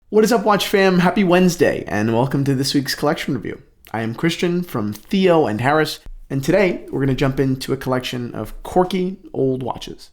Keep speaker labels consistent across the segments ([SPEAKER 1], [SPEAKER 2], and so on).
[SPEAKER 1] What is up, Watch fam? Happy Wednesday, and welcome to this week's collection review. I am Christian from Theo and Harris, and today we're going to jump into a collection of quirky old watches.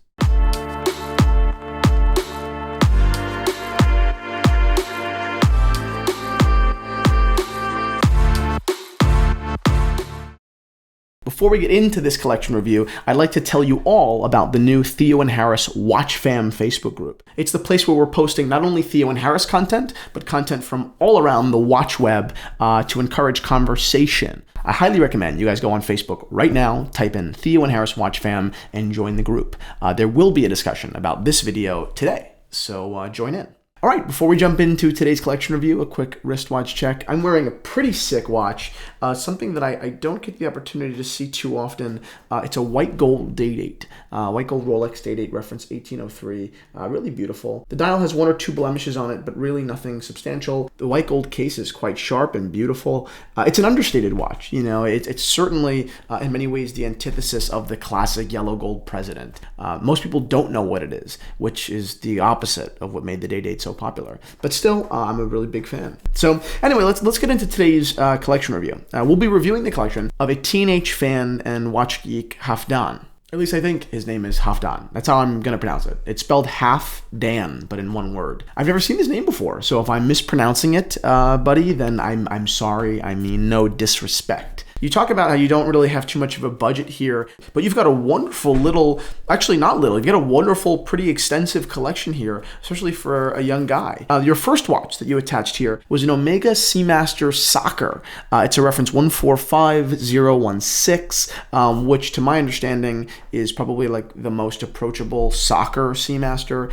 [SPEAKER 1] Before we get into this collection review, I'd like to tell you all about the new Theo and Harris Watch Fam Facebook group. It's the place where we're posting not only Theo and Harris content, but content from all around the watch web to encourage conversation. I highly recommend you guys go on Facebook right now, type in Theo and Harris Watch Fam, and join the group. There will be a discussion about this video today, so join in. All right, before we jump into today's collection review, a quick wristwatch check. I'm wearing a pretty sick watch, something that I don't get the opportunity to see too often. It's a white gold day-date, white gold Rolex day-date, reference 1803, really beautiful. The dial has one or two blemishes on it, but really nothing substantial. The white gold case is quite sharp and beautiful. It's an understated watch, you know, it's certainly in many ways the antithesis of the classic yellow gold president. Most people don't know what it is, which is the opposite of what made the day-date so popular, but still I'm a really big fan. So anyway, let's get into today's collection review. We'll be reviewing the collection of a teenage fan and watch geek, Halfdan. At least I think his name is Halfdan. That's how I'm gonna pronounce it. It's spelled half-dan, but in one word. I've never seen his name before, so if I'm mispronouncing it, buddy, then I'm sorry. I mean no disrespect. You talk about how you don't really have too much of a budget here, but you've got a wonderful little, actually not little, you've got a wonderful, pretty extensive collection here, especially for a young guy. Your first watch that you attached here was an Omega Seamaster Soccer. It's a reference 145016, which to my understanding is probably like the most approachable soccer Seamaster.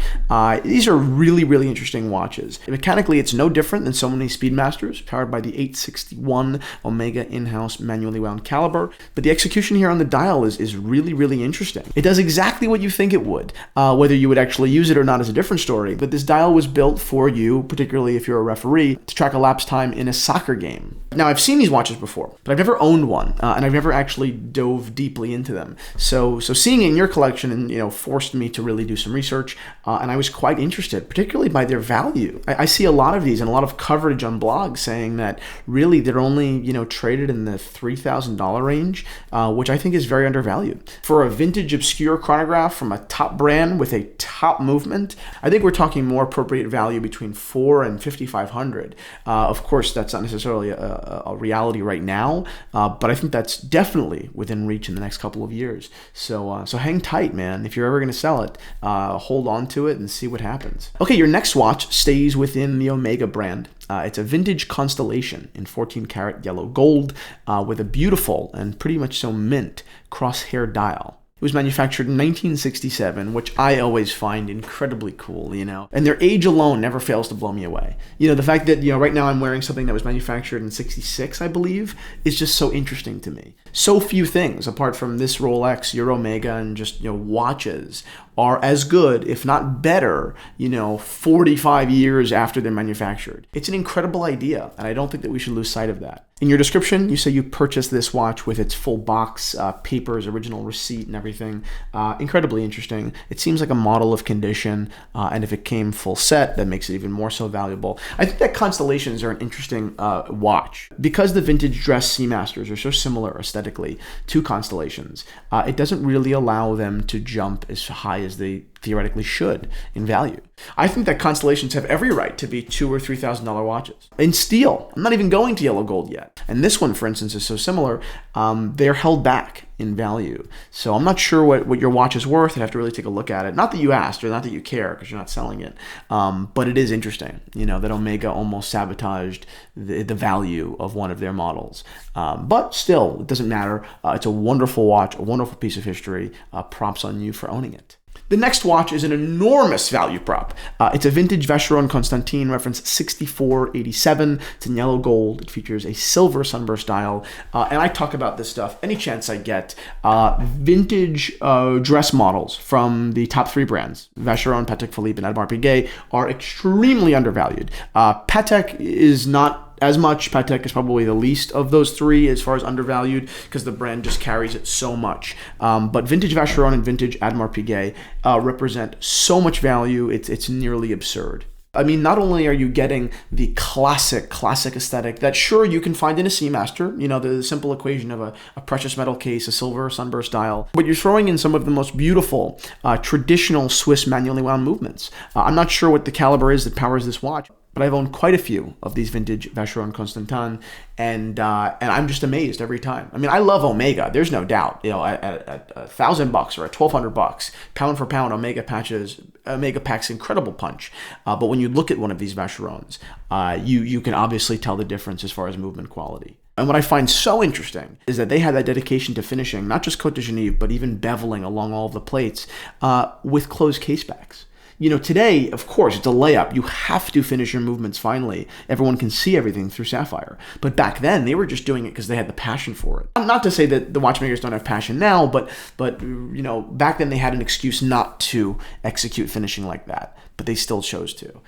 [SPEAKER 1] These are really, really interesting watches. Mechanically, it's no different than so many Speedmasters, powered by the 861 Omega in-house manually wound caliber, but the execution here on the dial is really, really interesting. It does exactly what you think it would. Whether you would actually use it or not is a different story, but this dial was built for you, particularly if you're a referee, to track elapsed time in a soccer game. Now, I've seen these watches before, but I've never owned one, and I've never actually dove deeply into them. So seeing it in your collection, and forced me to really do some research, and I was quite interested, particularly by their value. I see a lot of these and a lot of coverage on blogs saying that really they're only traded in the $3,000 range, which I think is very undervalued. For a vintage obscure chronograph from a top brand with a top movement, I think we're talking more appropriate value between $400 and $5,500. Of course, that's not necessarily a reality right now, but I think that's definitely within reach in the next couple of years. So hang tight, man. If you're ever going to sell it, hold on to it and see what happens. Okay, your next watch stays within the Omega brand. It's a vintage Constellation in 14 karat yellow gold with a beautiful and pretty much so mint crosshair dial. It was manufactured in 1967, which I always find incredibly cool, and their age alone never fails to blow me away. The fact that, right now I'm wearing something that was manufactured in 66, I believe, is just so interesting to me. So few things, apart from this Rolex, your Omega, and just, watches, are as good, if not better, 45 years after they're manufactured. It's an incredible idea, and I don't think that we should lose sight of that. In your description, you say you purchased this watch with its full box, papers, original receipt, and everything. Incredibly interesting. It seems like a model of condition, and if it came full set, that makes it even more so valuable. I think that Constellations are an interesting watch. Because the vintage dress Seamasters are so similar aesthetically to Constellations, it doesn't really allow them to jump as high as they theoretically should in value. I think that Constellations have every right to be $2,000 or $3,000 watches. In steel, I'm not even going to yellow gold yet. And this one, for instance, is so similar, they're held back in value. So I'm not sure what your watch is worth. I'd have to really take a look at it. Not that you asked, or not that you care, because you're not selling it. But it is interesting, that Omega almost sabotaged the value of one of their models. But still, it doesn't matter. It's a wonderful watch, a wonderful piece of history. Props on you for owning it. The next watch is an enormous value prop. It's a vintage Vacheron Constantin, reference 6487. It's in yellow gold. It features a silver sunburst dial. And I talk about this stuff any chance I get. Vintage dress models from the top three brands, Vacheron, Patek Philippe, and Audemars Piguet, are extremely undervalued. Patek is not as much. Patek is probably the least of those three as far as undervalued, because the brand just carries it so much. But vintage Vacheron and vintage Audemars Piguet represent so much value, it's nearly absurd. I mean, not only are you getting the classic aesthetic that sure you can find in a Seamaster, you know, the simple equation of a precious metal case, a silver sunburst dial, but you're throwing in some of the most beautiful traditional Swiss manually wound movements. I'm not sure what the caliber is that powers this watch, but I've owned quite a few of these vintage Vacheron Constantin, and I'm just amazed every time. I mean, I love Omega. There's no doubt. You know, at $1,000 or at $1,200, pound for pound, Omega packs incredible punch. But when you look at one of these Vacherons, you can obviously tell the difference as far as movement quality. And what I find so interesting is that they had that dedication to finishing, not just Côte de Genève, but even beveling along all of the plates with closed casebacks. You know, today, of course, it's a layup. You have to finish your movements finely. Everyone can see everything through Sapphire. But back then, they were just doing it because they had the passion for it. Not to say that the watchmakers don't have passion now, but you know, back then they had an excuse not to execute finishing like that. But they still chose to.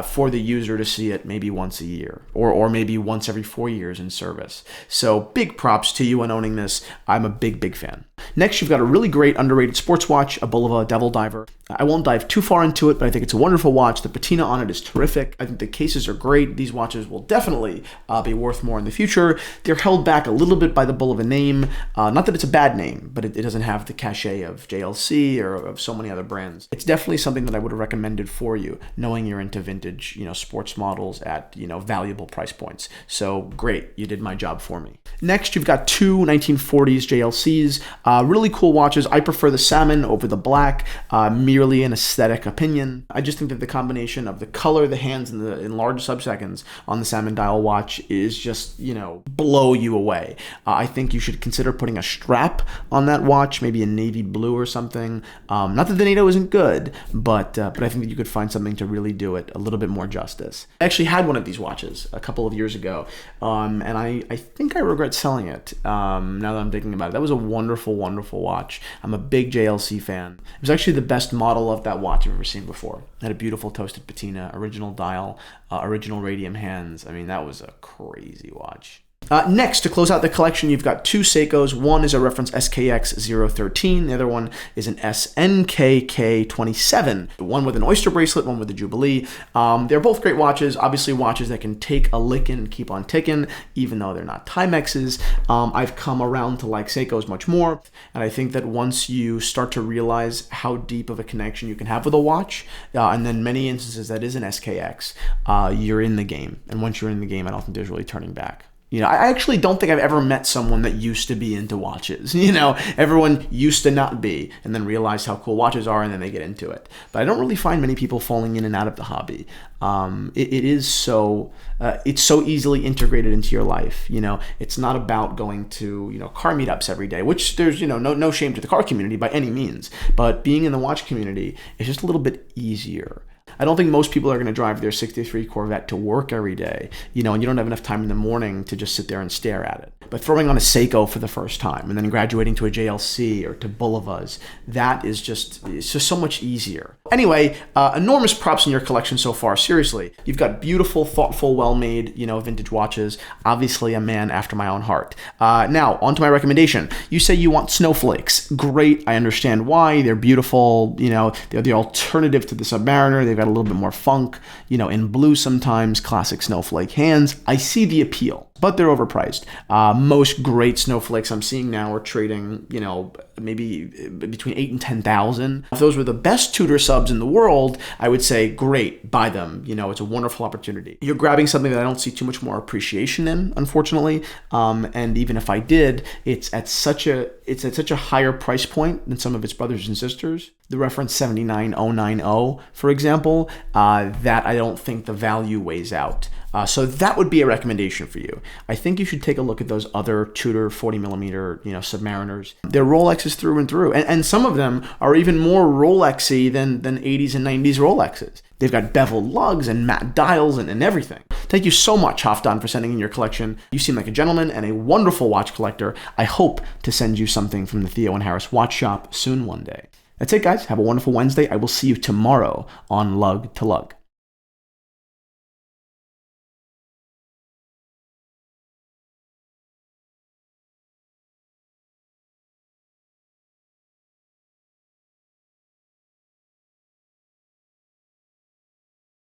[SPEAKER 1] For the user to see it maybe once a year or maybe once every 4 years in service. So big props to you on owning this. I'm a big fan. Next, you've got a really great underrated sports watch, a Bulova Devil Diver. I won't dive too far into it, but I think it's a wonderful watch. The patina on it is terrific. I think the cases are great. These watches will definitely be worth more in the future. They're held back a little bit by the Bulova name. Not that it's a bad name, but it doesn't have the cachet of JLC or of so many other brands. It's definitely something that I would have recommended for you, knowing you're into vintage, you know, sports models at, you know, valuable price points. So great, you did my job for me. Next, you've got two 1940s JLCs, really cool watches. I prefer the salmon over the black, merely an aesthetic opinion. I just think that the combination of the color, the hands, and the enlarged subseconds on the salmon dial watch is just, you know, blow you away. I think you should consider putting a strap on that watch, maybe a navy blue or something. Not that the NATO isn't good, but I think that you could find something to really do it a little bit more justice. I actually had one of these watches a couple of years ago, and I think I regret selling it now that I'm thinking about it. That was a wonderful watch. I'm a big JLC fan. It was actually the best model of that watch I've ever seen before. It had a beautiful toasted patina, original dial, original radium hands. I mean, that was a crazy watch. Next, to close out the collection, you've got two Seikos. One is a reference SKX013. The other one is an SNKK27. One with an oyster bracelet, one with a Jubilee. They're both great watches. Obviously, watches that can take a licking and keep on ticking, even though they're not Timexes. I've come around to like Seikos much more, and I think that once you start to realize how deep of a connection you can have with a watch, and then many instances that is an SKX, you're in the game. And once you're in the game, I don't think there's really turning back. You know, I actually don't think I've ever met someone that used to be into watches. You know, everyone used to not be and then realize how cool watches are and then they get into it. But I don't really find many people falling in and out of the hobby. It's so easily integrated into your life. You know, it's not about going to, you know, car meetups every day, which there's, you know, no shame to the car community by any means. But being in the watch community is just a little bit easier. I don't think most people are going to drive their 63 Corvette to work every day, you know, and you don't have enough time in the morning to just sit there and stare at it. But throwing on a Seiko for the first time and then graduating to a JLC or to Bulovas, that is just, it's just so much easier. Anyway, enormous props in your collection so far. Seriously, you've got beautiful, thoughtful, well-made, you know, vintage watches. Obviously a man after my own heart. Now, on to my recommendation. You say you want snowflakes. Great. I understand why. They're beautiful. You know, they're the alternative to the Submariner. They've got a little bit more funk, you know, in blue sometimes, classic snowflake hands. I see the appeal, but they're overpriced. Most great snowflakes I'm seeing now are trading, you know, maybe between 8,000 and 10,000. If those were the best Tudor subs in the world, I would say, great, buy them. You know, it's a wonderful opportunity. You're grabbing something that I don't see too much more appreciation in, unfortunately. And even if I did, it's at such a higher price point than some of its brothers and sisters. The reference 79090, for example, that I don't think the value weighs out. So that would be a recommendation for you. I think you should take a look at those other Tudor 40mm, you know, Submariners. They're Rolexes through and through, and some of them are even more Rolexy than 80s and 90s Rolexes. They've got beveled lugs and matte dials and everything. Thank you so much, Halfdan, for sending in your collection. You seem like a gentleman and a wonderful watch collector. I hope to send you something from the Theo and Harris Watch Shop soon one day. That's it, guys. Have a wonderful Wednesday. I will see you tomorrow on Lug to Lug.